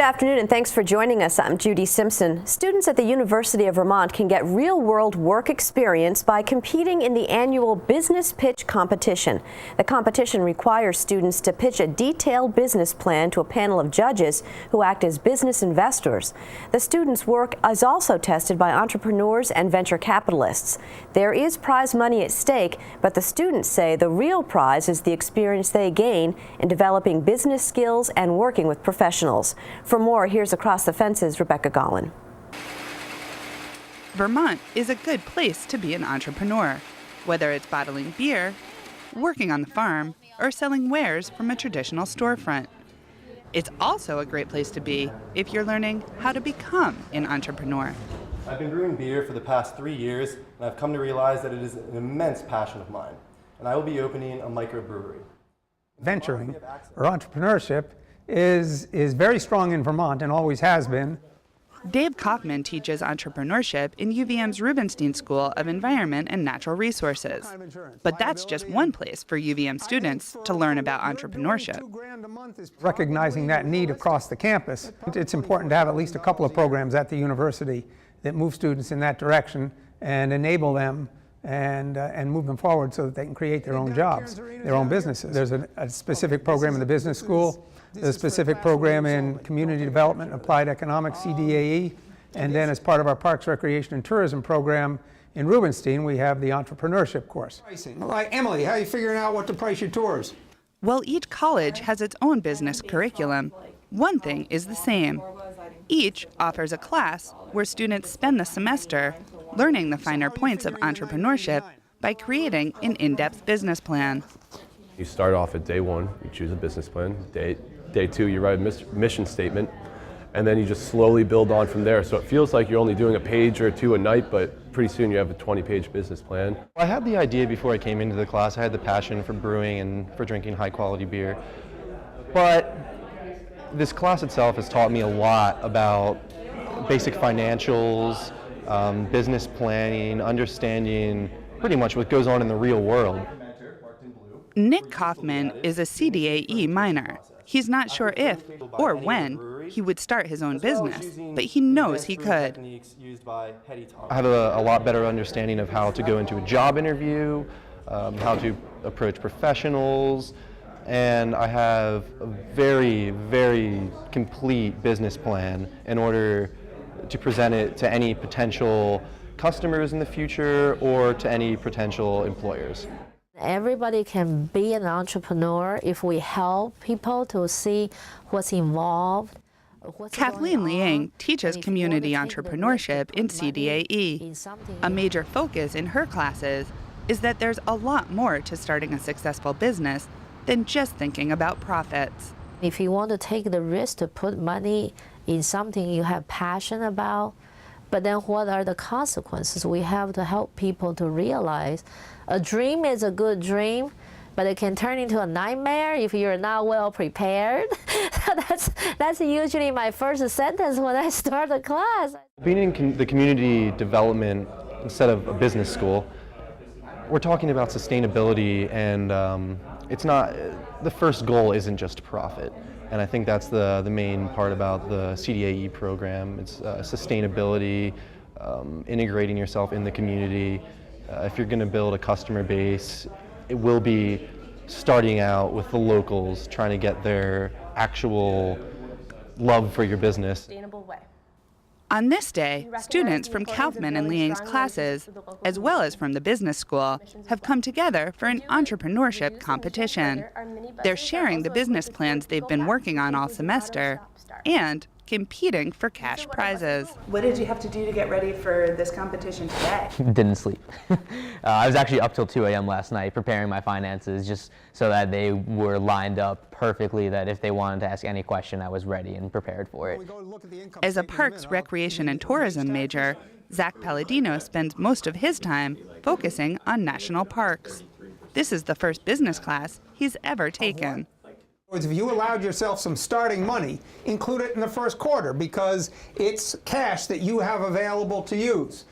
afternoon and thanks for joining us. I'm Judy Simpson. Students at the University of Vermont can get real-world work experience by competing in the annual Business Pitch Competition. The competition requires students to pitch a detailed business plan to a panel of judges who act as business investors. The students' work is also tested by entrepreneurs and venture capitalists. There is prize money at stake, but the students say the real prize is the experience they gain in developing business skills and working with professionals. For more, here's Across the Fence's Rebecca Gollin. Vermont is a good place to be an entrepreneur, whether it's bottling beer, working on the farm, or selling wares from a traditional storefront. It's also a great place to be if you're learning how to become an entrepreneur. I've been brewing beer for the past 3 years, and I've come to realize that it is an immense passion of mine, and I will be opening a microbrewery. Venturing, or entrepreneurship, is very strong in Vermont and always has been. Dave Kaufman teaches entrepreneurship in UVM's Rubenstein School of Environment and Natural Resources. But that's just one place for UVM students to learn about entrepreneurship. Recognizing that need across the campus, it's important to have at least a couple of programs at the university that move students in that direction and enable them and move them forward so that they can create their own jobs, their own businesses. There's a specific program in the business school. There's a specific program in community development and applied economics, CDAE, and then as part of our Parks, Recreation, and Tourism program in Rubenstein, we have the entrepreneurship course. All right, Emily, how are you figuring out what to price your tours? Well, each college has its own business curriculum. One thing is the same. Each offers a class where students spend the semester learning the finer points of entrepreneurship by creating an in-depth business plan. You start off at day one, you choose a business plan. Day two, you write a mission statement, and then you just slowly build on from there. So it feels like you're only doing a page or two a night, but pretty soon you have a 20-page business plan. I had the idea before I came into the class. I had the passion for brewing and for drinking high-quality beer. But this class itself has taught me a lot about basic financials, business planning, understanding pretty much what goes on in the real world. Nick Kaufman is a CDAE minor. He's not sure if or when he would start his own business, but he knows he could. I have a lot better understanding of how to go into a job interview, how to approach professionals, and I have a very, very complete business plan in order to present it to any potential customers in the future or to any potential employers. Everybody can be an entrepreneur if we help people to see what's involved. Kathleen Liang teaches community entrepreneurship in CDAE. A major focus in her classes is that there's a lot more to starting a successful business than just thinking about profits. If you want to take the risk to put money in something you have passion about, but then what are the consequences? We have to help people to realize a dream is a good dream, but it can turn into a nightmare if you're not well prepared. That's usually my first sentence when I start a class. Being in the community development instead of a business school, we're talking about sustainability, and it's not, the first goal isn't just profit. And I think that's the main part about the CDAE program. It's sustainability, integrating yourself in the community. If you're going to build a customer base, it will be starting out with the locals, trying to get their actual love for your business. On this day, students from Kaufman and Liang's classes, as well as from the business school, have come together for an entrepreneurship competition. They're sharing the business plans they've been working on all semester and competing for cash prizes. What did you have to do to get ready for this competition today? Didn't sleep. I was actually up till 2 a.m. last night preparing my finances just so that they were lined up perfectly, that if they wanted to ask any question, I was ready and prepared for it. As a Parks, Recreation, and Tourism major, Zach Palladino spends most of his time focusing on national parks. This is the first business class he's ever taken. If you allowed yourself some starting money, include it in the first quarter because it's cash that you have available to use.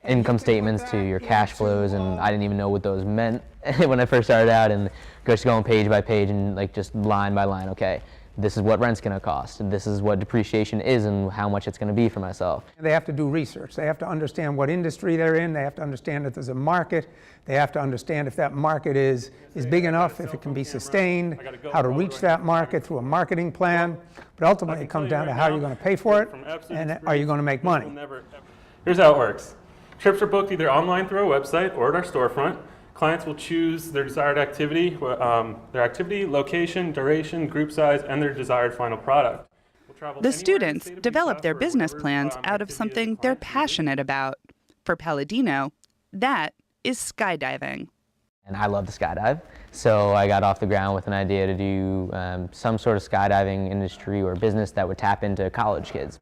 Income statements to your cash flows, and I didn't even know what those meant when I first started out, and just going page by page and like just line by line, okay, this is what rent's going to cost, this is what depreciation is and how much it's going to be for myself. They have to do research. They have to understand what industry they're in. They have to understand if there's a market. They have to understand if that market is big enough, if it can be sustained, how to reach that market through a marketing plan. But ultimately it comes down to how you're going to pay for it and are you going to make money. Here's how it works. Trips are booked either online through our website or at our storefront. Clients will choose their desired activity, location, duration, group size, and their desired final product. The students develop their business plans out of something they're passionate about. For Palladino, that is skydiving. And I love to skydive, so I got off the ground with an idea to do some sort of skydiving industry or business that would tap into college kids.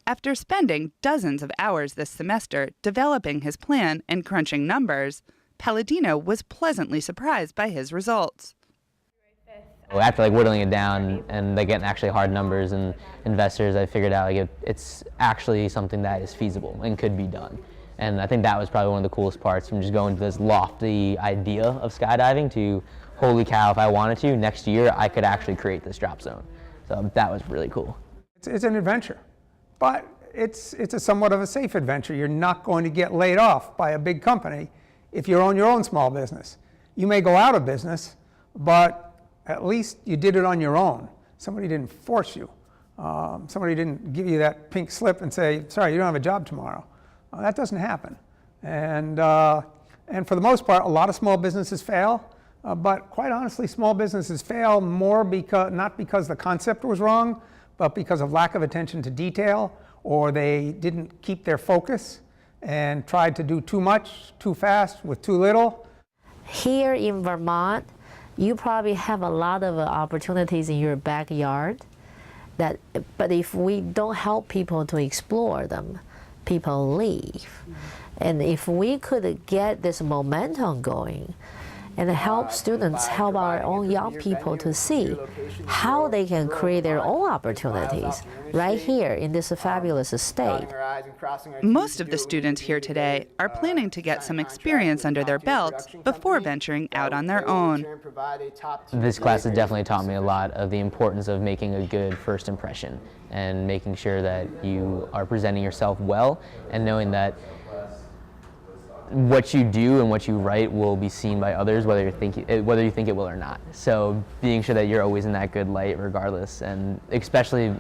After spending dozens of hours this semester developing his plan and crunching numbers, Palladino was pleasantly surprised by his results. After whittling it down and getting actually hard numbers and investors, I figured out it's actually something that is feasible and could be done. And I think that was probably one of the coolest parts, from just going to this lofty idea of skydiving to, holy cow, if I wanted to, next year I could actually create this drop zone. So that was really cool. It's an adventure, but it's a somewhat of a safe adventure. You're not going to get laid off by a big company if you own your own small business. You may go out of business, but at least you did it on your own. Somebody didn't force you. Somebody didn't give you that pink slip and say, sorry, you don't have a job tomorrow. That doesn't happen. And for the most part, a lot of small businesses fail, but quite honestly, small businesses fail more not because the concept was wrong, but because of lack of attention to detail, or they didn't keep their focus and tried to do too much, too fast, with too little. Here in Vermont, you probably have a lot of opportunities in your backyard, but if we don't help people to explore them, people leave. And if we could get this momentum going and help students, help our own young people to see how they can create their own opportunities right here in this fabulous state. Most of the students here today are planning to get some experience under their belts before venturing out on their own. This class has definitely taught me a lot of the importance of making a good first impression and making sure that you are presenting yourself well and knowing that what you do and what you write will be seen by others, whether you think it will or not. So being sure that you're always in that good light regardless, and especially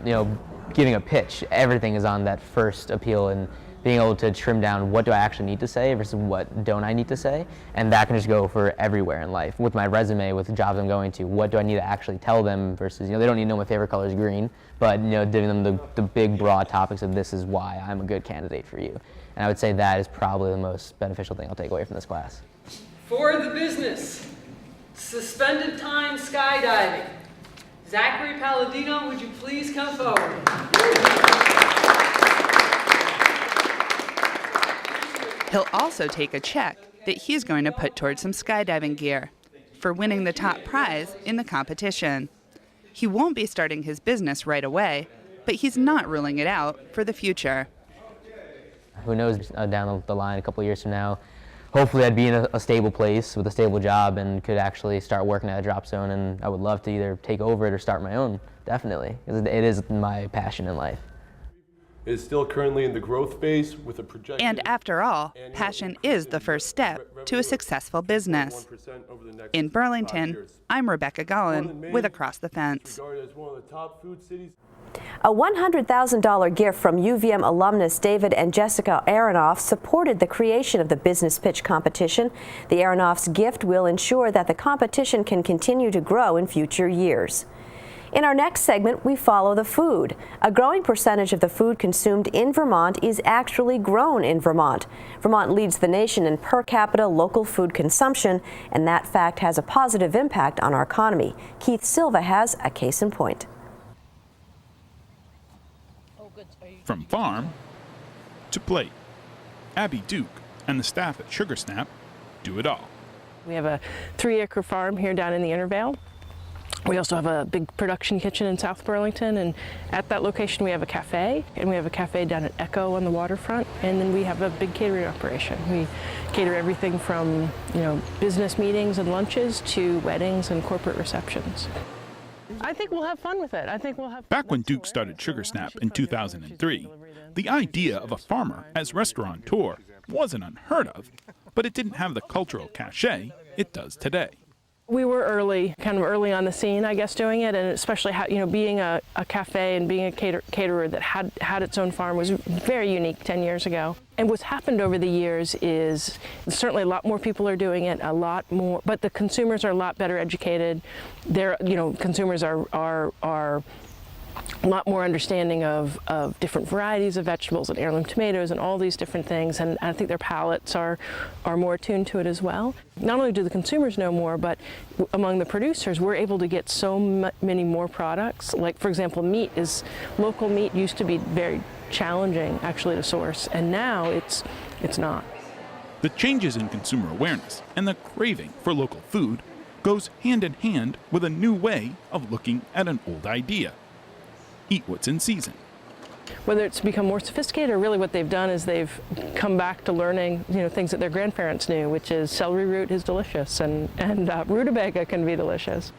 giving a pitch, everything is on that first appeal and being able to trim down what do I actually need to say versus what don't I need to say, and that can just go for everywhere in life. With my resume, with the jobs I'm going to, what do I need to actually tell them versus, they don't need to know my favorite color is green, but giving them the big broad topics of this is why I'm a good candidate for you. And I would say that is probably the most beneficial thing I'll take away from this class. For the business, suspended time skydiving. Zachary Palladino, would you please come forward? He'll also take a check that he's going to put towards some skydiving gear for winning the top prize in the competition. He won't be starting his business right away, but he's not ruling it out for the future. Who knows, down the line, a couple of years from now, hopefully I'd be in a stable place with a stable job and could actually start working at a drop zone, and I would love to either take over it or start my own, definitely, because it is my passion in life. It is still currently in the growth phase with a projected... And after all, passion is the first step to a successful business. In Burlington, I'm Rebecca Gollin with Across the Fence. A $100,000 gift from UVM alumnus David and Jessica Aronoff supported the creation of the business pitch competition. The Aronoffs' gift will ensure that the competition can continue to grow in future years. In our next segment, we follow the food. A growing percentage of the food consumed in Vermont is actually grown in Vermont. Vermont leads the nation in per capita local food consumption, and that fact has a positive impact on our economy. Keith Silva has a case in point. From farm to plate, Abby Duke and the staff at Sugar Snap do it all. We have a 3-acre farm here down in the Intervale. We also have a big production kitchen in South Burlington, and at that location we have a cafe, and we have a cafe down at Echo on the waterfront, and then we have a big catering operation. We cater everything from business meetings and lunches to weddings and corporate receptions. I think we'll have fun with it. I think we'll have. Back when Duke started Sugar Snap in 2003, the idea of a farmer as restaurateur wasn't unheard of, but it didn't have the cultural cachet it does today. We were early, kind of early on the scene, I guess, doing it, and especially being a cafe and being a caterer that had its own farm was very unique 10 years ago. And what's happened over the years is certainly a lot more people are doing it, a lot more, but the consumers are a lot better educated. Consumers are a lot more understanding of different varieties of vegetables and heirloom tomatoes and all these different things, and I think their palates are more attuned to it as well. Not only do the consumers know more, but among the producers, we're able to get so many more products. Like, for example, local meat used to be very challenging actually to source, and now it's not. The changes in consumer awareness and the craving for local food goes hand in hand with a new way of looking at an old idea. Eat what's in season. Whether it's become more sophisticated or really what they've done is they've come back to learning, things that their grandparents knew, which is celery root is delicious and rutabaga can be delicious.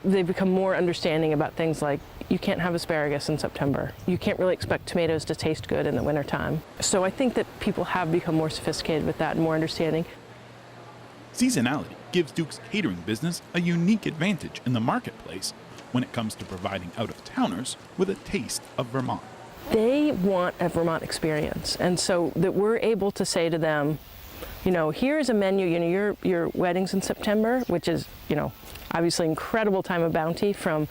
They've become more understanding about things like you can't have asparagus in September. You can't really expect tomatoes to taste good in the wintertime. So I think that people have become more sophisticated with that and more understanding. Seasonality gives Duke's catering business a unique advantage in the marketplace when it comes to providing out-of-towners with a taste of Vermont. They want a Vermont experience, and so that we're able to say to them, here's a menu, your weddings in September, which is, obviously incredible time of bounty from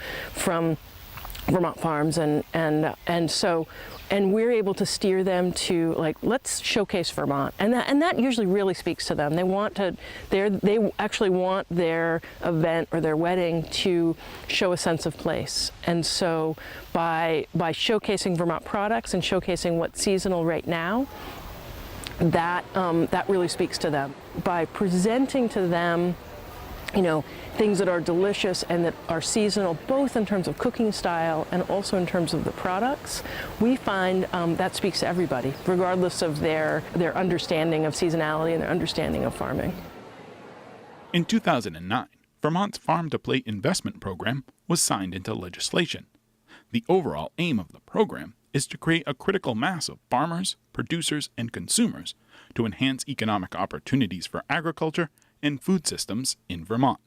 Vermont farms, and we're able to steer them to let's showcase Vermont, and that usually really speaks to them. They actually want their event or their wedding to show a sense of place, and so by showcasing Vermont products and showcasing what's seasonal right now, that really speaks to them. By presenting to them things that are delicious and that are seasonal, both in terms of cooking style and also in terms of the products, we find that speaks to everybody, regardless of their understanding of seasonality and their understanding of farming. In 2009, Vermont's Farm-to-Plate investment program was signed into legislation. The overall aim of the program is to create a critical mass of farmers, producers, and consumers to enhance economic opportunities for agriculture and food systems in Vermont.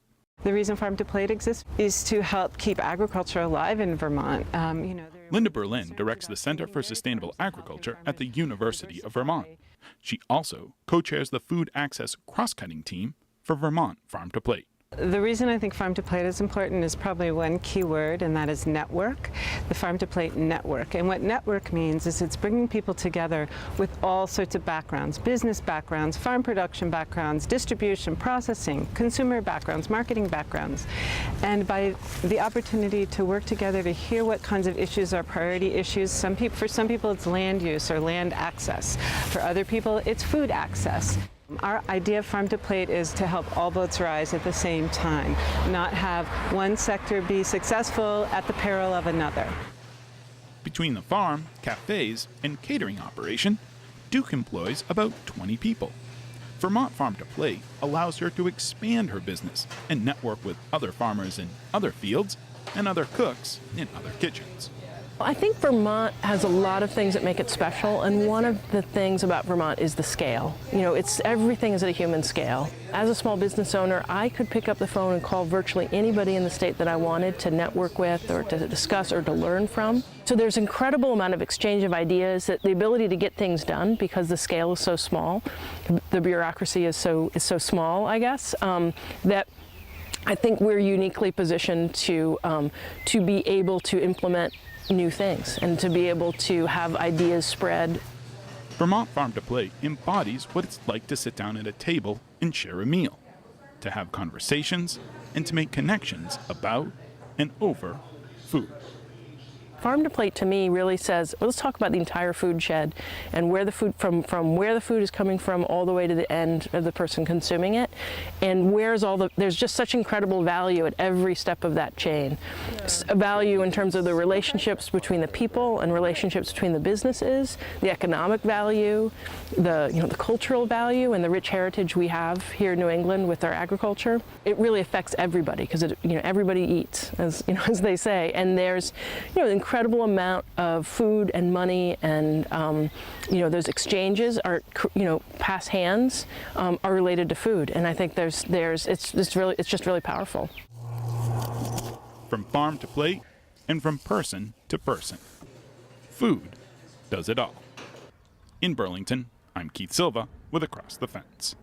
The reason Farm-to-Plate exists is to help keep agriculture alive in Vermont. Linda Berlin directs the Center for Sustainable Agriculture at the University of Vermont. She also co-chairs the Food Access Cross-Cutting Team for Vermont Farm-to-Plate. The reason I think Farm-to-Plate is important is probably one key word, and that is network, the Farm-to-Plate network. And what network means is it's bringing people together with all sorts of backgrounds, business backgrounds, farm production backgrounds, distribution, processing, consumer backgrounds, marketing backgrounds. And by the opportunity to work together to hear what kinds of issues are priority issues, for some people it's land use or land access. For other people it's food access. Our idea of Farm-to-Plate is to help all boats rise at the same time, not have one sector be successful at the peril of another. Between the farm, cafes, and catering operation, Duke employs about 20 people. Vermont Farm-to-Plate allows her to expand her business and network with other farmers in other fields and other cooks in other kitchens. I think Vermont has a lot of things that make it special, and one of the things about Vermont is the scale. Everything is at a human scale. As a small business owner, I could pick up the phone and call virtually anybody in the state that I wanted to network with or to discuss or to learn from. So there's an incredible amount of exchange of ideas, that the ability to get things done because the scale is so small, the bureaucracy is so small, I guess, that I think we're uniquely positioned to be able to implement new things and to be able to have ideas spread. Vermont Farm-to-Plate embodies what it's like to sit down at a table and share a meal, to have conversations, and to make connections about and over food. Farm to Plate to me really says, well, let's talk about the entire food shed and where the food from where the food is coming from all the way to the end of the person consuming it, and there's just such incredible value at every step of that chain. A value in terms of the relationships between the people and relationships between the businesses, the economic value, the cultural value, and the rich heritage we have here in New England with our agriculture. It really affects everybody because everybody eats, as they say, and there's an incredible amount of food and money, and those exchanges are pass hands are related to food, and I think it's just really powerful. From farm to plate and from person to person, food does it all. In Burlington, I'm Keith Silva with Across the Fence.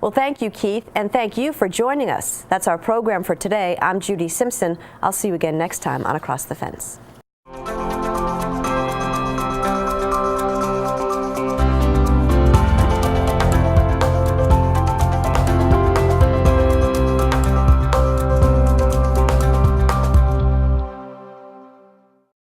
Well, thank you, Keith, and thank you for joining us. That's our program for today. I'm Judy Simpson. I'll see you again next time on Across the Fence.